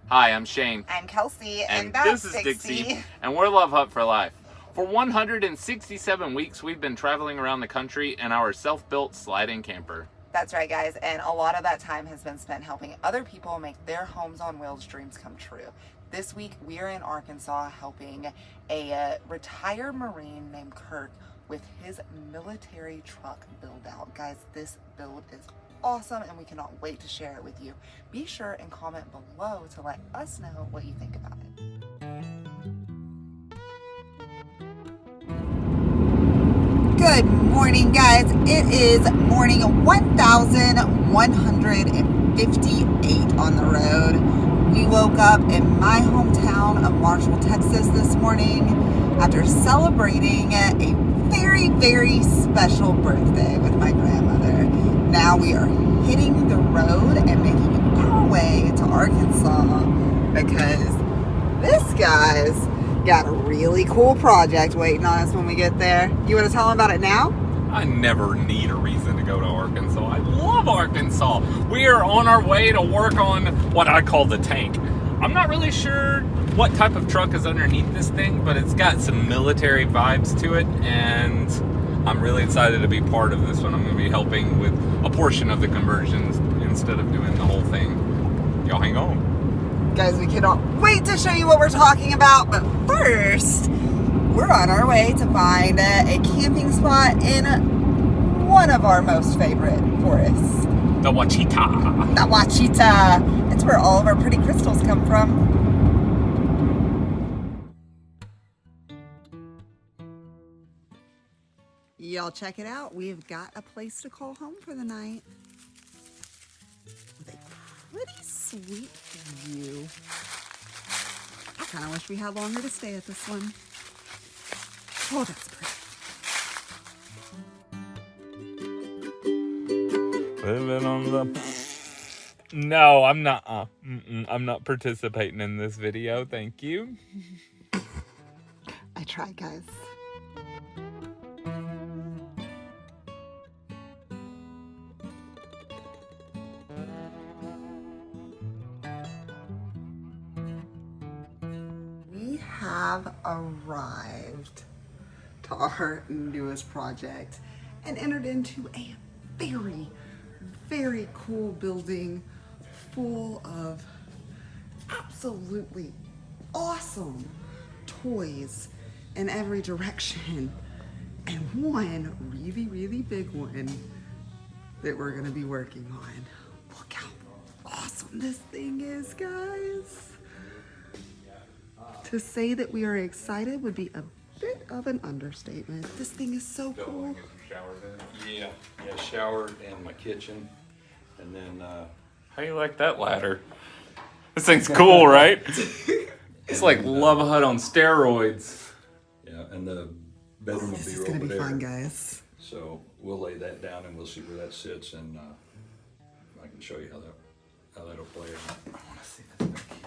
Hi, I'm Shane. I'm Kelsey, And that's this is Dixie, and we're Love Hut for Life. For 167 weeks, we've been traveling around the country in our self-built slide-in camper. That's right, guys, and a lot of that time has been spent helping other people make their homes on wheels dreams come true. This week, we are in Arkansas helping a retired Marine named Kirk with his military truck build out. Guys, this build is awesome and we cannot wait to share it with you. Be sure and comment below to let us know what you think about it. Good morning, guys. It is morning 1158 on the road. We woke up in my hometown of Marshall, Texas this morning after celebrating a very, very special birthday with my grandmother. Now we are hitting the road and making our way to Arkansas because this guy's got a really cool project waiting on us when we get there. You want to tell him about it now? I never need a reason to go to Arkansas. I love Arkansas. We are on our way to work on what I call the tank. I'm not really sure what type of truck is underneath this thing, but it's got some military vibes to it, and I'm really excited to be part of this one. I'm going to be helping with a portion of the conversions instead of doing the whole thing. Y'all hang on. Guys, we cannot wait to show you what we're talking about, but first, we're on our way to find a camping spot in one of our most favorite forests. The Wachita. The Wachita. It's where all of our pretty crystals come from. Y'all check it out. We've got a place to call home for the night. With a pretty sweet view. I kind of wish we had longer to stay at this one. Oh, that's pretty. Living on the... No, I'm not. I'm not participating in this video. Thank you. I tried, guys. We have arrived to our newest project and entered into a very, very cool building full of absolutely awesome toys in every direction, and one really, really big one that we're gonna be working on. Look how awesome this thing is, guys. To say that we are excited would be a bit of an understatement. This thing is so cool. Yeah, shower and my kitchen, and then How you like that ladder? This thing's cool, right? It's like Love Hut on steroids. yeah, and the bedroom will This be is over gonna be there. fun, guys. So we'll lay that down and we'll see where that sits, and I can show you how that'll play out. I want to see this back here.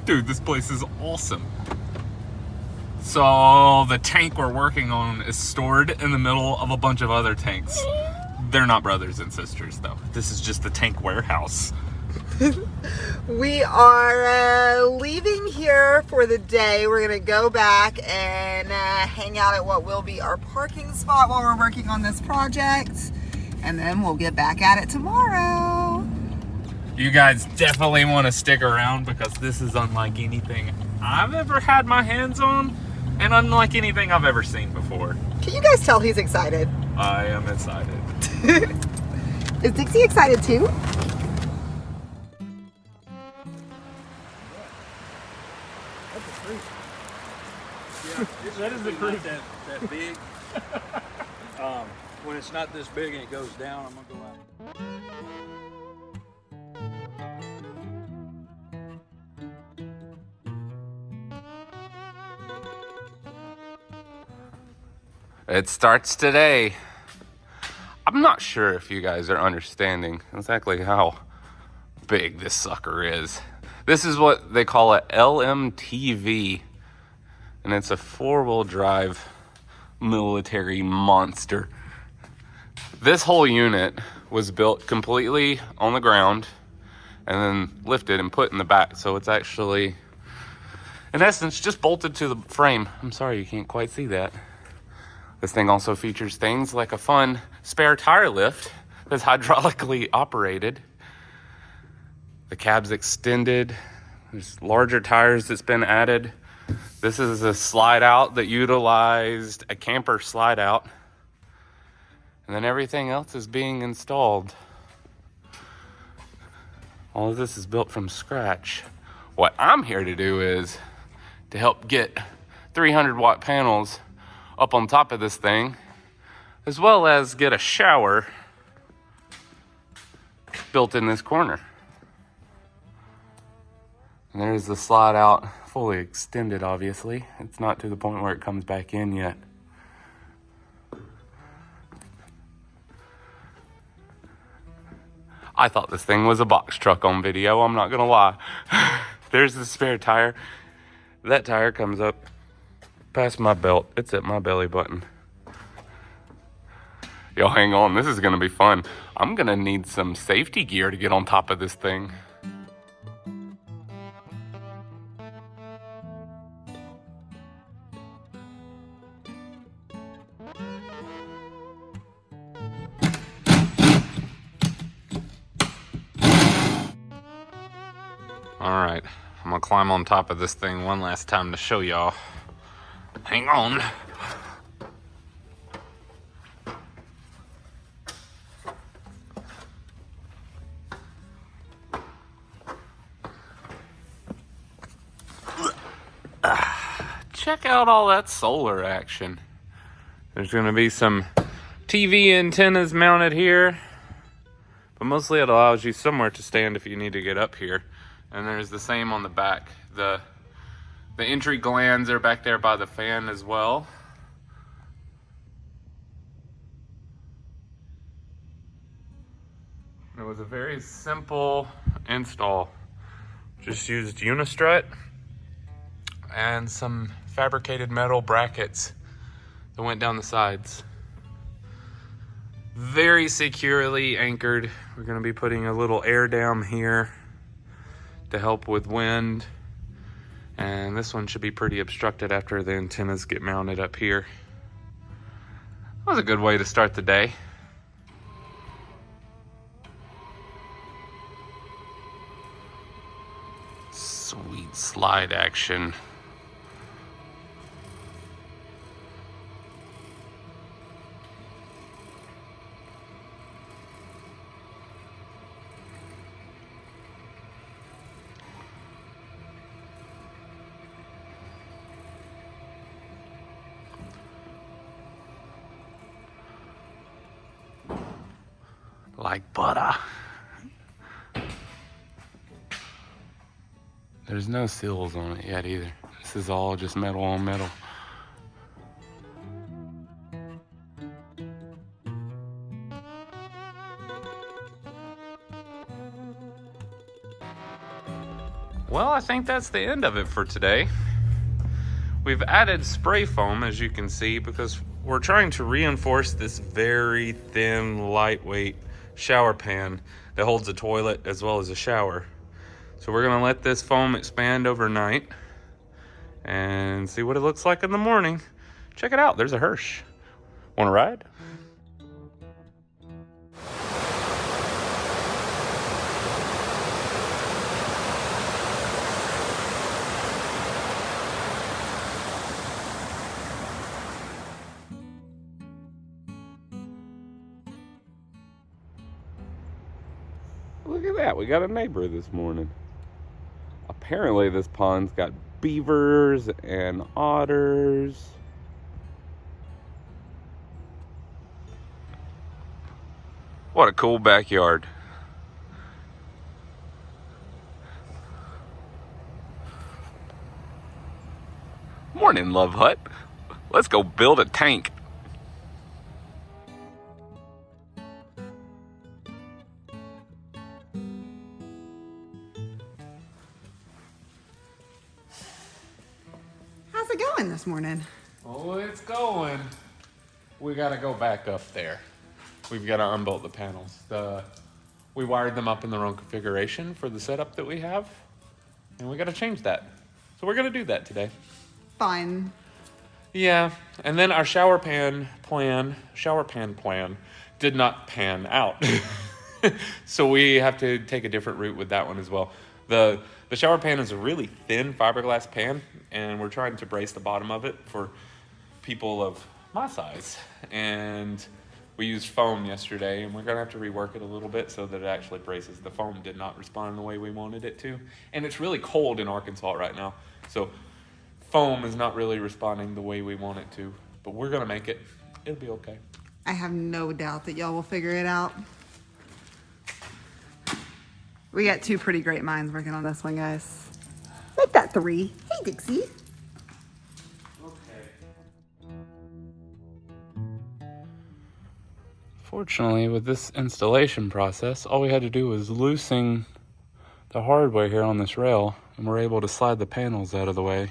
Dude, this place is awesome. So the tank we're working on is stored in the middle of a bunch of other tanks. They're not brothers and sisters though. This is just the tank warehouse. We are leaving here for the day. We're gonna go back and hang out at what will be our parking spot while we're working on this project. And then we'll get back at it tomorrow. You guys definitely want to stick around because this is unlike anything I've ever had my hands on and unlike anything I've ever seen before. Can you guys tell he's excited? I am excited. Is Dixie excited too? That is the fruit that big. When it's not this big and it goes down, I'm gonna go out. It starts today. I'm not sure if you guys are understanding exactly how big this sucker is. This is what they call a LMTV, and it's a 4-wheel drive military monster. This whole unit was built completely on the ground and then lifted and put in the back, so it's actually, in essence, just bolted to the frame. I'm sorry you can't quite see that. This thing also features things like a fun spare tire lift that's hydraulically operated. The cab's extended. There's larger tires that's been added. This is a slide out that utilized a camper slide out. And then everything else is being installed. All of this is built from scratch. What I'm here to do is to help get 300 watt panels up on top of this thing, as well as get a shower built in this corner. And there's the slide out, fully extended obviously. It's not to the point where it comes back in yet. I thought this thing was a box truck on video, I'm not gonna lie. There's the spare tire. That tire comes up past my belt. It's at my belly button. Y'all hang on, this is gonna be fun. I'm gonna need some safety gear to get on top of this thing. Alright, I'm gonna climb on top of this thing one last time to show y'all. Hang on. Check out all that solar action. There's gonna be some TV antennas mounted here, but mostly it allows you somewhere to stand if you need to get up here. And there's the same on the back. The entry glands are back there by the fan as well. It was a very simple install. Just used unistrut and some fabricated metal brackets that went down the sides. Very securely anchored. We're gonna be putting a little air dam here to help with wind. And this one should be pretty obstructed after the antennas get mounted up here. That was a good way to start the day. Sweet slide action. Like butter. There's no seals on it yet either. This is all just metal on metal. Well, I think that's the end of it for today. We've added spray foam, as you can see, because we're trying to reinforce this very thin, lightweight shower pan that holds a toilet as well as a shower. So we're gonna let this foam expand overnight and see what it looks like in the morning. Check it out, there's a Hirsch. Wanna ride? Look at that, we got a neighbor this morning. Apparently this pond's got beavers and otters. What a cool backyard. Morning, Love Hut. Let's go build a tank. going, we gotta go back up there. We've got to unbolt the panels. We wired them up in the wrong configuration for the setup that we have, and we got to change that. So we're gonna do that today. Fun. Yeah, and then our shower pan plan did not pan out. So we have to take a different route with that one as well. The shower pan is a really thin fiberglass pan, and we're trying to brace the bottom of it for people of my size. And we used foam yesterday, and we're gonna have to rework it a little bit so that it actually braces. The foam did not respond the way we wanted it to. And it's really cold in Arkansas right now. So foam is not really responding the way we want it to, but we're gonna make it. It'll be okay. I have no doubt that y'all will figure it out. We got two pretty great minds working on this one, guys. Make that 3. Hey, Dixie. Fortunately, with this installation process, all we had to do was loosen the hardware here on this rail, and we're able to slide the panels out of the way.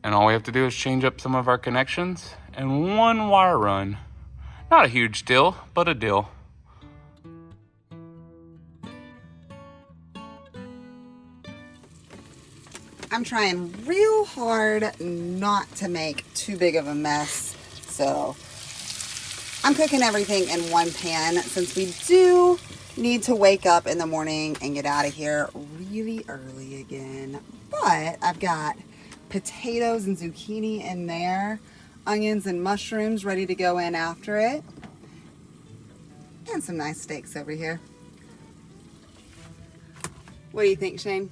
And all we have to do is change up some of our connections and one wire run. Not a huge deal, but a deal. I'm trying real hard not to make too big of a mess, so I'm cooking everything in one pan since we do need to wake up in the morning and get out of here really early again. But I've got potatoes and zucchini in there, onions and mushrooms ready to go in after it, and some nice steaks over here. What do you think, Shane?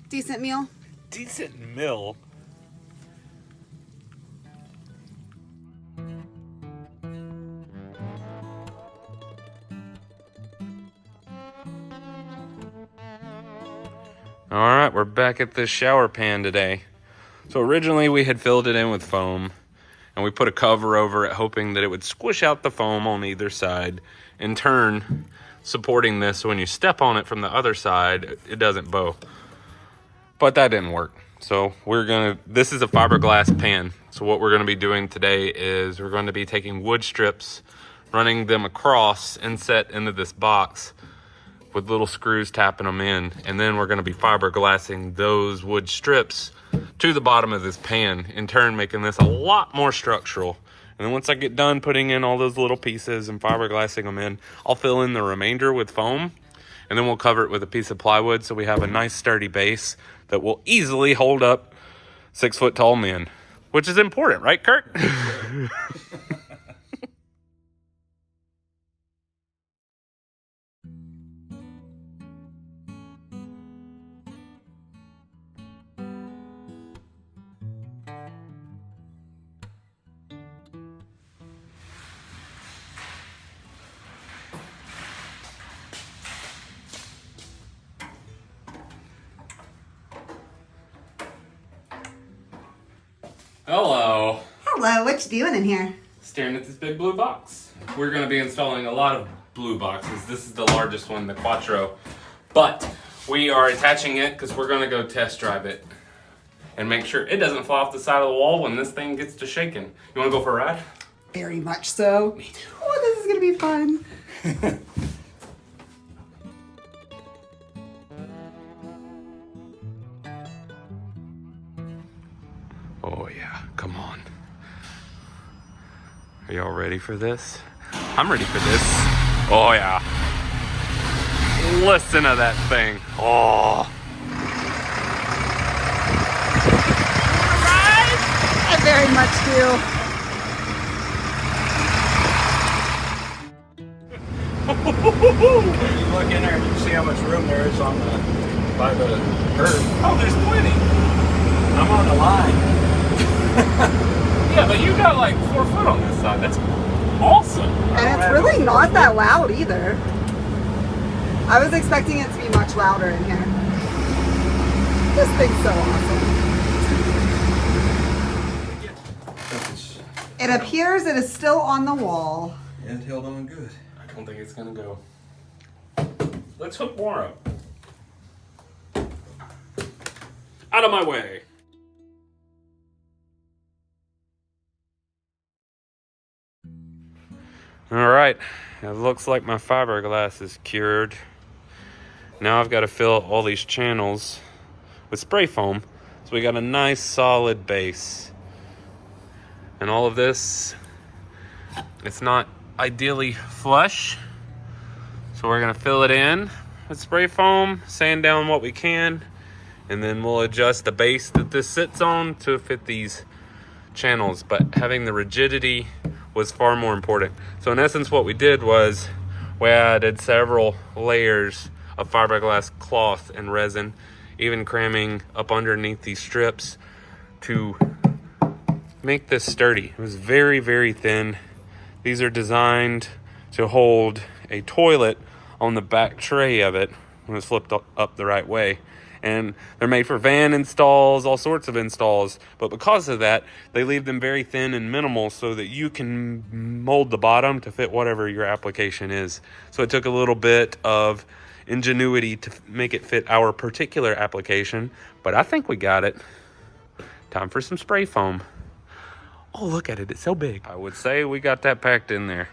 Decent meal? Decent meal? All right, we're back at this shower pan today. So originally we had filled it in with foam, and we put a cover over it hoping that it would squish out the foam on either side, in turn supporting this so when you step on it from the other side, it doesn't bow. But that didn't work. So this is a fiberglass pan. So what we're gonna be doing today is we're going to be taking wood strips, running them across and set into this box with little screws tapping them in, and then we're going to be fiberglassing those wood strips to the bottom of this pan, in turn making this a lot more structural. And then once I get done putting in all those little pieces and fiberglassing them in, I'll fill in the remainder with foam, and then we'll cover it with a piece of plywood so we have a nice sturdy base that will easily hold up 6 foot tall men, which is important, right, Kirk? Hello. Hello, what you doing in here? Staring at this big blue box. We're going to be installing a lot of blue boxes. This is the largest one, the Quattro. But we are attaching it because we're going to go test drive it and make sure it doesn't fall off the side of the wall when this thing gets to shaking. You want to go for a ride? Very much so. Me too. Oh, this is going to be fun. Oh yeah, come on. Are y'all ready for this? I'm ready for this. Oh yeah. Listen to that thing. Oh. I very much You look in there and you can see how much room there is by the curb. Oh, there's plenty. I'm on the line. Yeah, but you got like 4 foot on this side. That's awesome. And it's really not that loud either. I was expecting it to be much louder in here. This thing's so awesome. It appears it is still on the wall. It held on good. I don't think it's gonna go. Let's hook more up. Out of my way. All right, it looks like my fiberglass is cured. Now I've got to fill all these channels with spray foam, so we got a nice solid base. And all of this, it's not ideally flush, so we're gonna fill it in with spray foam, sand down what we can, and then we'll adjust the base that this sits on to fit these channels. But having the rigidity was far more important. So in essence, what we did was we added several layers of fiberglass cloth and resin, even cramming up underneath these strips to make this sturdy. It was very, very thin. These are designed to hold a toilet on the back tray of it when it's flipped up the right way. And they're made for van installs, all sorts of installs. But because of that, they leave them very thin and minimal so that you can mold the bottom to fit whatever your application is. So it took a little bit of ingenuity to make it fit our particular application, but I think we got it. Time for some spray foam. Oh, look at it, it's so big. I would say we got that packed in there.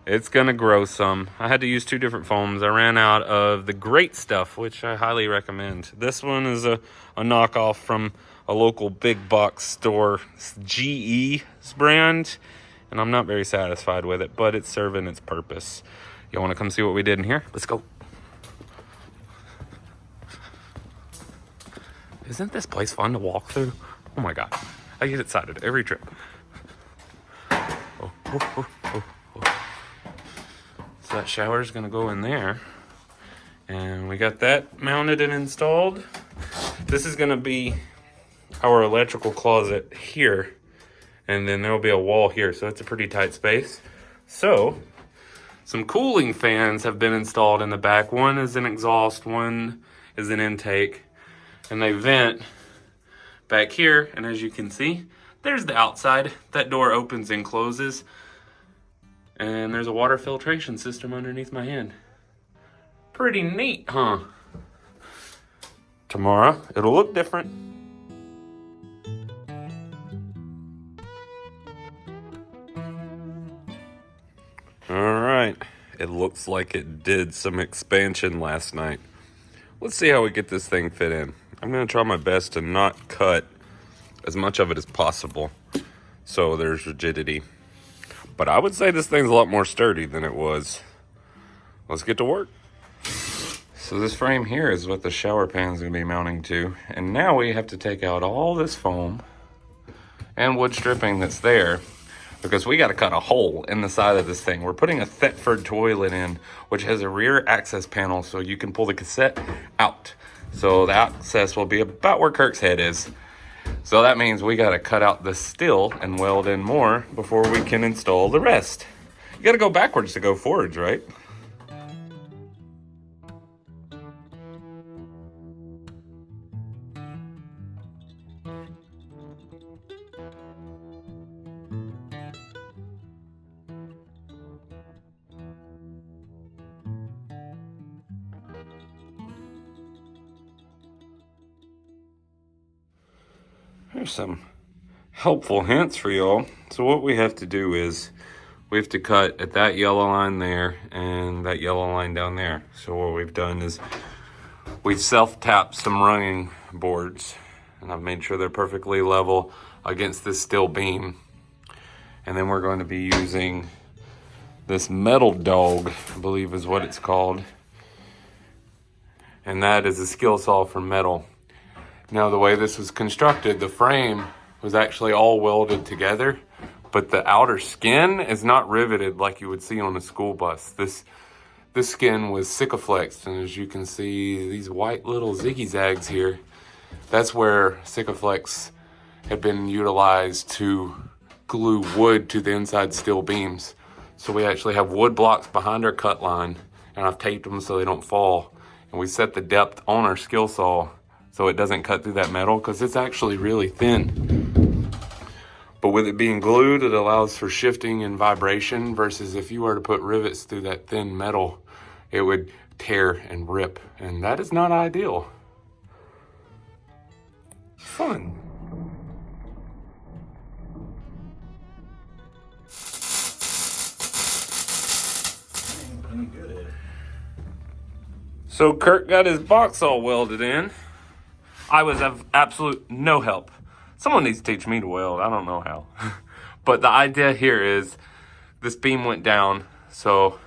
It's gonna grow some. I had to use 2 different foams. I ran out of the great stuff, which I highly recommend. This one is a knockoff from a local big box store. It's GE's brand, and I'm not very satisfied with it, but it's serving its purpose. You wanna come see what we did in here? Let's go. Isn't this place fun to walk through? Oh my God, I get excited every trip. Oh. So that shower is gonna go in there. And we got that mounted and installed. This is gonna be our electrical closet here. And then there'll be a wall here, so it's a pretty tight space. So, some cooling fans have been installed in the back. One is an exhaust, one is an intake. And they vent back here, and as you can see, there's the outside. That door opens and closes. And there's a water filtration system underneath my hand. Pretty neat, huh? Tomorrow, it'll look different. All right, it looks like it did some expansion last night. Let's see how we get this thing fit in. I'm gonna try my best to not cut as much of it as possible so there's rigidity. But I would say this thing's a lot more sturdy than it was. Let's get to work. So this frame here is what the shower pan's gonna be mounting to. And now we have to take out all this foam and wood stripping that's there, because we gotta cut a hole in the side of this thing. We're putting a Thetford toilet in, which has a rear access panel so you can pull the cassette out. So the access will be about where Kirk's head is. So that means we gotta cut out the still and weld in more before we can install the rest. You gotta go backwards to go forwards, right? Here's some helpful hints for y'all. So what we have to do is we have to cut at that yellow line there and that yellow line down there. So what we've done is we've self-tapped some running boards, and I've made sure they're perfectly level against this steel beam. And then we're going to be using this metal dog, I believe is what it's called. And that is a skill saw for metal. Now, the way this was constructed, the frame was actually all welded together, but the outer skin is not riveted like you would see on a school bus. This skin was Sikaflexed, and as you can see, these white little ziggy zags here, that's where Sikaflex had been utilized to glue wood to the inside steel beams. So we actually have wood blocks behind our cut line, and I've taped them so they don't fall. And we set the depth on our skill saw so it doesn't cut through that metal, because it's actually really thin. But with it being glued, it allows for shifting and vibration, versus if you were to put rivets through that thin metal, it would tear and rip, and that is not ideal. Fun. So Kirk got his box all welded in. I was of absolute no help. Someone needs to teach me to weld. I don't know how. But the idea here is this beam went down, so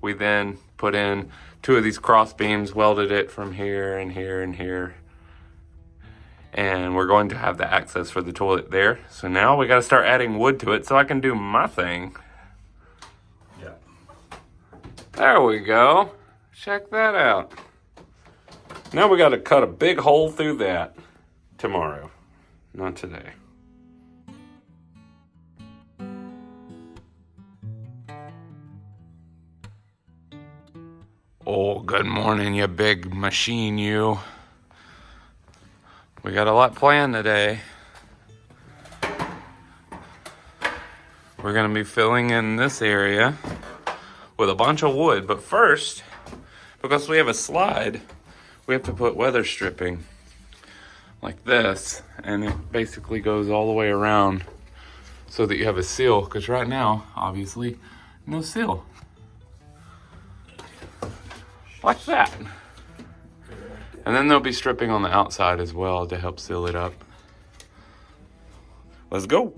we then put in 2 of these cross beams, welded it from here and here and here. And we're going to have the access for the toilet there. So now we got to start adding wood to it so I can do my thing. Yeah. There we go. Check that out. Now we got to cut a big hole through that tomorrow, not today. Oh, good morning, you big machine, you. We got a lot planned today. We're gonna be filling in this area with a bunch of wood, but first, because we have a slide, we have to put weather stripping like this, and it basically goes all the way around so that you have a seal, because right now, obviously, no seal. Like that. And then there'll be stripping on the outside as well to help seal it up. Let's go.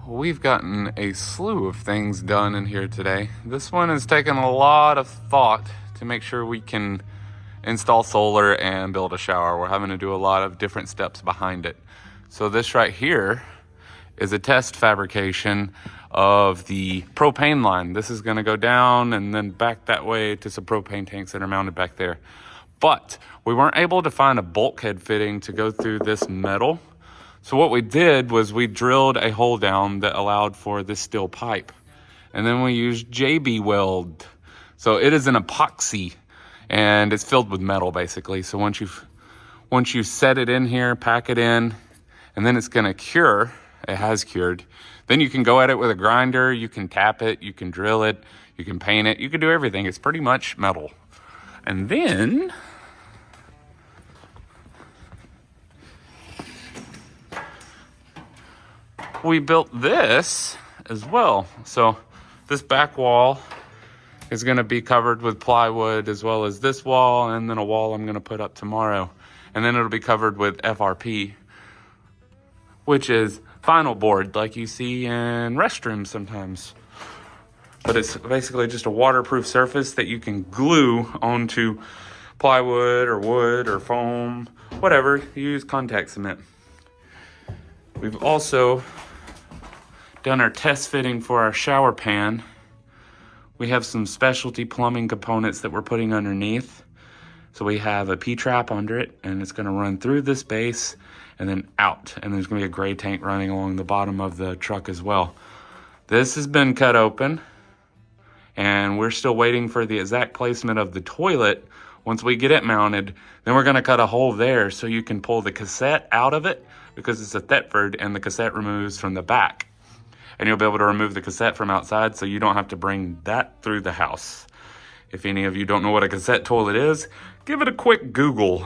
We've gotten a slew of things done in here today. This one has taken a lot of thought to make sure we can install solar and build a shower. We're having to do a lot of different steps behind it. So this right here is a test fabrication of the propane line. This is gonna go down and then back that way to some propane tanks that are mounted back there. But we weren't able to find a bulkhead fitting to go through this metal. So what we did was we drilled a hole down that allowed for this steel pipe. And then we used JB Weld. So it is an epoxy and it's filled with metal basically. So once you set it in here, pack it in, and then it's gonna cure, it has cured. Then you can go at it with a grinder, you can tap it, you can drill it, you can paint it, you can do everything. It's pretty much metal. And then we built this as well. So this back wall is going to be covered with plywood, as well as this wall, and then a wall I'm going to put up tomorrow. And then it'll be covered with FRP, which is vinyl board like you see in restrooms sometimes. But it's basically just a waterproof surface that you can glue onto plywood or wood or foam, whatever. You use contact cement. We've also done our test fitting for our shower pan. We have some specialty plumbing components that we're putting underneath. So we have a P-trap under it, and it's gonna run through this base and then out. And there's gonna be a gray tank running along the bottom of the truck as well. This has been cut open, and we're still waiting for the exact placement of the toilet. Once we get it mounted, then we're gonna cut a hole there so you can pull the cassette out of it, because it's a Thetford and the cassette removes from the back. And you'll be able to remove the cassette from outside so you don't have to bring that through the house. If any of you don't know what a cassette toilet is, give it a quick Google.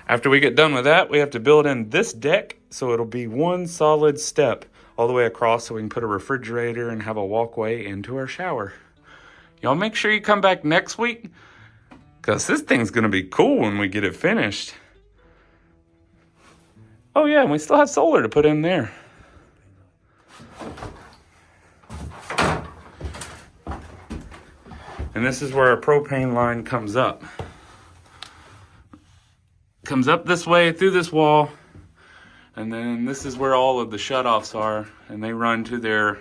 After we get done with that, we have to build in this deck so it'll be one solid step all the way across so we can put a refrigerator and have a walkway into our shower. Y'all make sure you come back next week, because this thing's gonna be cool when we get it finished. Oh yeah, and we still have solar to put in there. And this is where our propane line comes up. Comes up this way through this wall, and then this is where all of the shutoffs are, and they run to their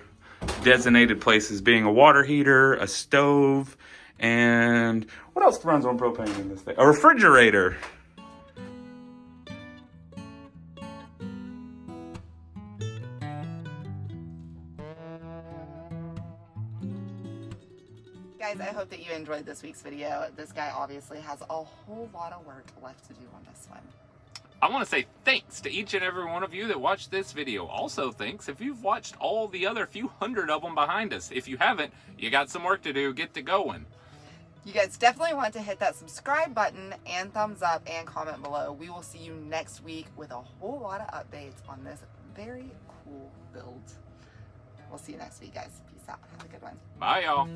designated places, being a water heater, a stove, and what else runs on propane in this thing? A refrigerator. Guys, I hope that you enjoyed this week's video. This guy obviously has a whole lot of work left to do on this one. I want to say thanks to each and every one of you that watched this video. Also, thanks if you've watched all the other few hundred of them behind us. If you haven't, you got some work to do. Get to going. You guys definitely want to hit that subscribe button and thumbs up and comment below. We will see you next week with a whole lot of updates on this very cool build. We'll see you next week, guys. Peace out. Have a good one. Bye, y'all.